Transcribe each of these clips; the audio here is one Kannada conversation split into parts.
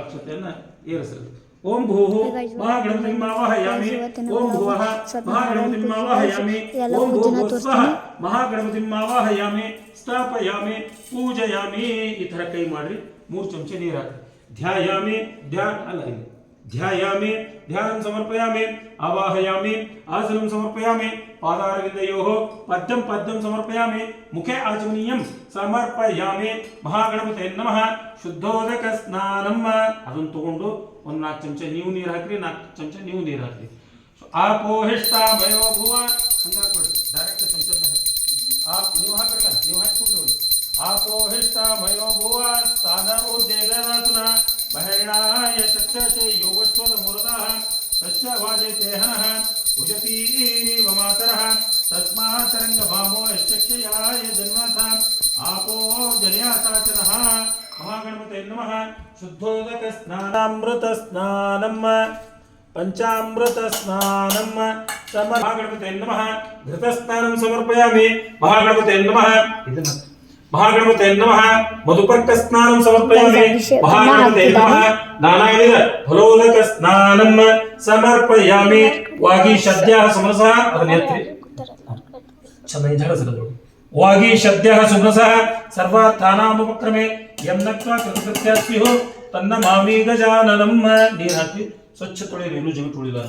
ಮಂತ್ರಾಕ್ಷತೆಯನ್ನು ಏರಿಸಲಿ. ಓಂ ಭೂಃ ಮಹಾಗಣಪತಿಂ ಆವಾಹಯಾಮಿ. ಓಂ ಭುವಃ ಮಹಾಗಣಪತಿಂ ಆವಾಹಯಾಮಿ. ಓಂ ಭೂರ್ಭುವಃ ಸ್ವಃ ಮಹಾಗಣಪತಿಂ ಆವಾಹಯಾಮಿ. ಸ್ಥಾಪಯಾಮಿ ಪೂಜಯಾಮಿ. ಈ ಥರ ಕೈ ಮಾಡ್ರಿ. 3 ಚಮಚ ನೀರು ಹಾಕಿ. ಧ್ಯಾಯಾಮಿ ಧ್ಯಾಯಾಮಿ ಧ್ಯಾನಂ ಸಮರ್ಪಯಾಮಿ. ಆವಾಹಯಾಮಿ ಆಸನಂ ಸಮರ್ಪಯಾಮಿ. ಪಾದಾರವಿಂದಯೋಃ ಪದ್ಯಂ ಪದ್ಯಂ ಸಮರ್ಪಯಾಮಿ. ಮುಖೇ ಆಚಮನೀಯಂ ಸಮರ್ಪಯಾಮಿ. ಮಹಾಗಣಪತಯೇ ನಮಃ. ಶುದ್ಧೋದಕ ಸ್ನಾನಂ. ಅದನ್ನು ತಗೊಂಡು ಒಂದು 4 ಚಮಚ ನೀವು ನೀರು ಹಾಕ್ರಿ, 4 ಚಮಚ ನೀವು ನೀರು ಹಾಕ್ರಿ. ಆಪೋಹಿಷ್ಟ ಭಯೋ ಭುವ ಹಂಗೆ ಹಾಕ್ಬಿಡ್ರಿ. ಡೈರೆಕ್ಟ್ ಚಮಚದ ನೀವು ಹಾಕ್ರಲ್ಲ, ನೀವು ಹಾಕ್ಬಿಡ್ರಿ. ಆಪೋಹಿಷ್ಟ ಭಯೋ ಭುವ ಸ್ಥಾನ ಊರ್ಜೇದರಾತುನ ಮಹಿಳಾಯ ಚಕ್ಷಸೆ ಯೋಗಶ್ವರ ಮುರದಃ ತಸ್ಯ ವಾಜಯತೆ ಹನಃ ಉಜತೀವ ಮಾತರಃ ತಸ್ಮಾತ್ ತರಂಗ ಭಾಮೋ ಯಶ್ಚಕ್ಷಯಾಯ ಜನ್ಮಥ ಆಪೋ ಜಲಯಾತಾಚನಃ. ಮಹಾಗಣಪತಯೇ ನಮಃ. ಶುದ್ಧೋದಕ ಸ್ನಾನಾಮೃತ ಸ್ನಾನಂ ಪಂಚಾಮೃತ ಸ್ನಾನಂ ಮಹಾಗಣಪತಯೇ ನಮಃ. ಘೃತ ಸ್ನಾನಂ ಸಮರ್ಪಯಾಮಿ. ಮಹಾಗಣಪತಯೇ ನಮಃ. ಮಹಾಗಣಪತಯೇ ನಮಃ. ಮಧುಪರ್ಕ ಸ್ನಾನಂ ಸಮರ್ಪಯಾಮಿ. ಮಹಾಗಣಪತಯೇ ನಮಃ. ನಾನಾವಿಧ ಫಲೋದಕ ಸ್ನಾನಂ ಸಮರ್ಪಯಾಮಿ. ವಾಗೀಶದ್ಯಃ ಸಮರಸಃ ಅದನ್ನ ಎತ್ತಿ ಚೆನ್ನಾಗಿ ಝಳಸಲು. ವಾಗೀಶದ್ಯಃ ಸುಮರಸಃ ಸರ್ವಾರ್ಥಾನಾಮುಪಕ್ರಮೆ ಯಂ ನಕ್ತ್ವಾ ಕೃತಕೃತ್ಯಸ್ಮಿಹು ತನ್ನ ಮಾಮಿ ಗಜಾನನಂ. ನೀರು ಹಾಕಿ ಸ್ವಚ್ಛ ತೊಳೆಯಿರಿ. ಇನ್ನೂ ಜಗ ತೊಳಿಲ್ಲ.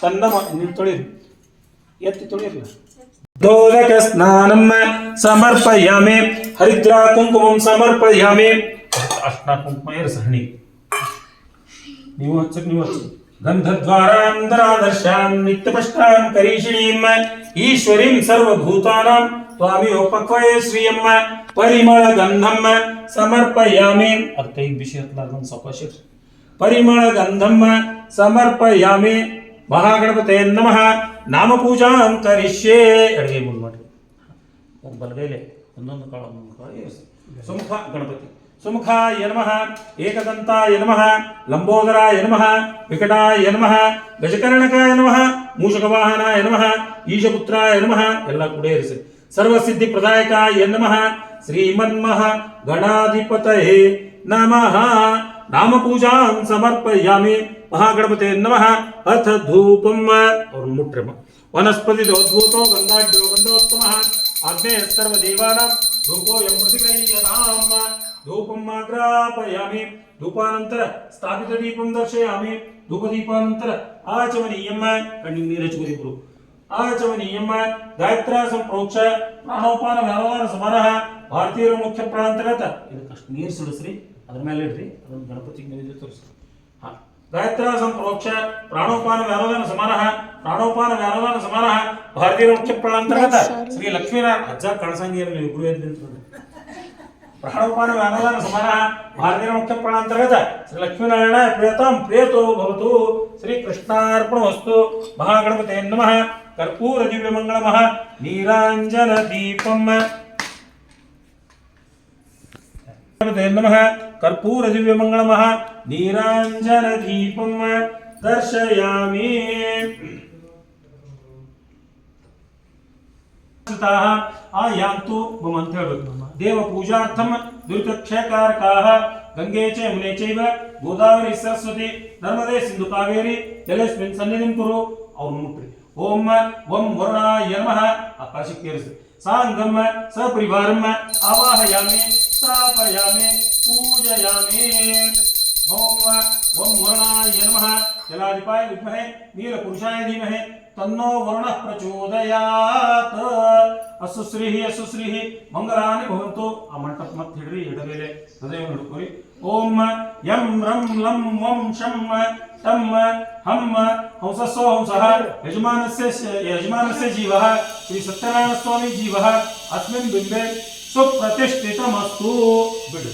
ತನ್ನ ನೀರು ತೊಳೆಯಿರಿ, ಎತ್ತಿ ತೊಳೆಯಿರಿ. ದೋದಕ ಸ್ನಾನಂ ಸಮರ್ಪಯಾಮಿ. ಹರಿದ್ರಾ ಕುಂಕುಮಂ ಸಮರ್ಪಯಾಮಿ. ಅರ್ಶಿನ ಕುಂಕುಮ ಸಹಣಿ ನೀವು ಹಚ್ಚಿ, ನೀವು ಹಚ್ಚಿ. ಗಂಧದ್ವಾರಾಂಧರಾದರ್ಶಾಂ ನಿತ್ಯಪಷ್ಟಾಂ ಕರೀಷಿಣೀಂ ಈಶ್ವರೀಂ ಸರ್ವಭೂತಾನಾಂ ತ್ವಾಮಿಯೋಪಕ್ವಯೇ ಶ್ರಿಯಂ ಪರಿಮಳ ಗಂಧಂ ಸಮರ್ಪಯಾಮಿ. ಅದು ಕೈಗೆ ಬಿಸಿ ಹತ್ತಲಾರ್ದು ಸಾವಕಾಶ. ಪರಿಮಳ ಗಂಧಂ ಸಮರ್ಪಯಾಮಿ. ಮಹಾಗಣಪತಯೇ ನಮಃ. ನಾಮ ಪೂಜಾಂ ಕರಿಷ್ಯೆ. ಅಡುಗೆ ಮುಂದೆ ಮಾಡಿ ಬಲಗೈಲೆ ಒಂದೊಂದು ಕಾಳು ಒಂದೊಂದು ಕಾಳು. ಸುಮುಖ ಗಣಪತಿ. ಸುಮುಖಾಯ ನಮಃ. ಏಕದಂತಾಯ ನಮಃ. ಲಂಬೋದರಾಯ ನಮಃ. ವಿಕಟಾಯ ನಮಃ. ಗಜಕರ್ಣಕಾಯ ನಮಃ. ಮೂಷಕವಾಹನಾಯ ನಮಃ. ಈಶಪುತ್ರಾಯ ನಮಃ. ಎಲ್ಲ ಕೂಡ ಇರಿಸಿ. ಸರ್ವಸಿದ್ಧಿ ಪ್ರದಾಯಕಾಯ ನಮಃ. ಶ್ರೀಮನ್ಮಹ ಗಣಾಧಿಪತಯೇ ನಮಃ. ನಾಮ ಪೂಜಾಂ ಸಮರ್ಪಯಾಮಿ. ಮಹಾಗಣಪತಯೇ ನಮಃ. ಅಥ ಧೂಪಂ ಅವ್ರ ಮುಟ್ರಮ ವನಸ್ಪತಿ ದೋದ್ಭೂತೋ ಗಂಧಾಢ್ಯೋ ಗಂಧೋತ್ತಮಃ. ಆಗ್ನೇಯ ಸರ್ವದೇವಾನಾಂ ಧೂಪೋಯಂ ಪ್ರತಿಗೃಹ್ಯತಾಂ. ಧೂಪಂ ಆಗ್ರಾಪಯಾಮಿ. ಧೂಪಾನಂತರ ಸ್ಥಾಪಿತ ದೀಪಂ ದರ್ಶಯಾಮಿ. ಧೂಪದೀಪಾನಂತರ ಆಚಮನೀಯಂ. ಕಣ್ಣಿಗೆ ನೀರು ಹಚ್ಚುವುದಿಬ್ರು. ಆಚಮನೀಯಂ. ಗಾಯತ್ರ್ಯಾ ಸಂಪ್ರೋಕ್ಷ ಪ್ರಾಣೋಪಾನ ವ್ಯಾಪಾರ ಸಮಾನಃ. ಭಾರತೀಯರ ಮುಖ್ಯ ಪ್ರಾಣಾಂತರ್ಗತ. ಇದಕ್ಕಷ್ಟು ನೀರು ಸಿಡಿಸ್ರಿ, ಅದ್ರ ಮೇಲೆ ಇಡ್ರಿ. ಅದನ್ನು ಗಣಪತಿಗೆ ನೈವೇದ್ಯ ತೋರಿಸ್ರಿ. ಗಾಯತ್ರ್ಯಾ ಸಂಪ್ರೋಕ್ಷ ಪ್ರಾಣೋಪಾನ ವ್ಯಾರೋಧಾನ ಸಮಾನಃ. ಪ್ರಾಣೋಪಾನ ವ್ಯಾರೋಧಾನ ಸಮಾನಃ. ಭಾರತೀಯರ ಮುಖ್ಯ ಪ್ರಾಣಾಂತರ್ಗತ ಶ್ರೀ ಲಕ್ಷ್ಮೀನಾರಾಯಣ. ಅಜ್ಜ ಕಳಸಂಗಿಯಲ್ಲಿ ನೀವು ಇಬ್ರು ಎದ್ದು ನಿಂತ್ಕೊಂಡು. ಪ್ರಾಣೋಪಾನ ವ್ಯಾರೋಧಾನ ಸಮಾನಃ. ಭಾರತೀಯರ ಮುಖ್ಯ ಪ್ರಾಣಾಂತರ್ಗತ ಶ್ರೀ ಲಕ್ಷ್ಮೀನಾರಾಯಣ ಪ್ರಿಯತಾಂ ಪ್ರಿಯತೋ ಭವತು. ಶ್ರೀ ಕೃಷ್ಣಾರ್ಪಣಮಸ್ತು. ಮಹಾಗಣಪತಯೇ ನಮಃ. ಕರ್ಪೂರ ದಿವ್ಯಮಂಗಳಮಃ ನೀರಾಂಜನ ದೀಪಂ. ಗಣಪತಯೇ ನಮಃ. ಕರ್ಪೂರ ದಿವ್ಯಮಂಗಳಮಃ ನೀರಾಂಜನ ದೀಪಂ ದರ್ಶಯಾಮಿ. ಆಯಾಂತು ಮಮ ಅಂತ ಹೇಳಬೇಕು. ದೇವ ಪೂಜಾರ್ಥಂ ದುರಿತಕ್ಷಯಕಾರಕಾಃ ಗಂಗೆ ಚ ಯಮುನೆ ಚೈವ ಗೋದಾವರಿ ಸರಸ್ವತಿ ನರ್ಮದೆ ಸಿಂಧು ಕಾವೇರಿ ಜಲೇಸ್ಮಿನ್ ಸನ್ನಿಧಿಂ ಕುರು. ಅವ್ರು ಮುಟ್ರಿ. ಓಂ ವಂ ವರುಣಾಯ ನಮಃ. ಆಕಾಶಕ್ಕೆ ಏರಿಸಿ. ಸಾಂಗಂ ಸಪರಿವಾರಂ ಆವಾಹಯಾಮಿ. ಸ್ಥಾಪಯಾಮಿ ಪೂಜಯಾಮಿ. ಓಂ ವಂ ವರುಣಾಯ ನಮಃ. ಜಲಾಧಿಪಾಯ ವಿದ್ಮಹೇ ನೀಲಪುರುಷಾಯ ಧೀಮಹಿ ತನ್ನೋ ವರುಣಃ ಪ್ರಚೋದಯಾತ್. ಅಸುಶ್ರೀಹಿ ಅಸುಶ್ರೀಹಿ ಮಂಗಲಾನಿ ಭವಂತು. ಆ ಮಂಟಪ ಮತ್ತೆ ಹಿಡ್ರಿ. ಎಡಬೇಲೆ ಹೃದಯ ಹಿಡ್ಕೊರಿ. ಓಂ ಯಂ ರಂ ಲಂ ವಂ ಶಂ ಟಂ ಹಂ ಹಂಸಸ್ಸೋ ಹಂಸಃ ಯಜಮಾನಸ್ಯ ಜೀವಃ ಶ್ರೀ ಸತ್ಯನಾರಾಯಣ ಸ್ವಾಮಿ ಜೀವಃ ಅಸ್ಮಿನ್ ಬಿಂಬೆ ಸುಪ್ರತಿಷ್ಠಿತಮಸ್ತು. ಬಿಡು.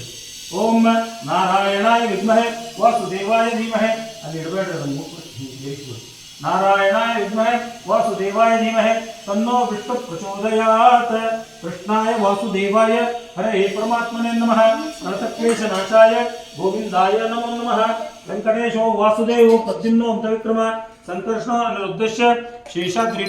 ಓಂ ನಾರಾಯಣಾಯ ವಿದ್ಮಹೇ ವಾಸುದೇವಾಯ ಧೀಮಹಿ. ಅಲ್ಲಿ ಇಡಬೇಡ್ರಿ. ಅದನ್ನು ನಾರಾಯಣಾಯ ವಿದ್ಮಹೇ ವಾಸುದೇವಾಯ ಧೀಮಹಿ ತನ್ನೋ ವಿಷ್ಣು ಪ್ರಚೋದಯಾತ್. ಕೃಷ್ಣಾಯ ವಾಸುದೇವಾಯ ಹರೇ ಪರಮಾತ್ಮನೇ ನಮಃ. ನರತಕ್ಲೇಶನಾಶಾಯ ಗೋವಿಂದಾಯ ನಮೋ ನಮಃ. ವೆಂಕಟೇಶೋ ವಾಸುದೇವೋ ಪ್ರದ್ಯುಮ್ನೋ ಅಂತವಿಕ್ರಮ ಸಂಕರ್ಷಣೋ ಅನಿರುದ್ಧಶ್ಚ ಶೇಷಾದ್ರಿ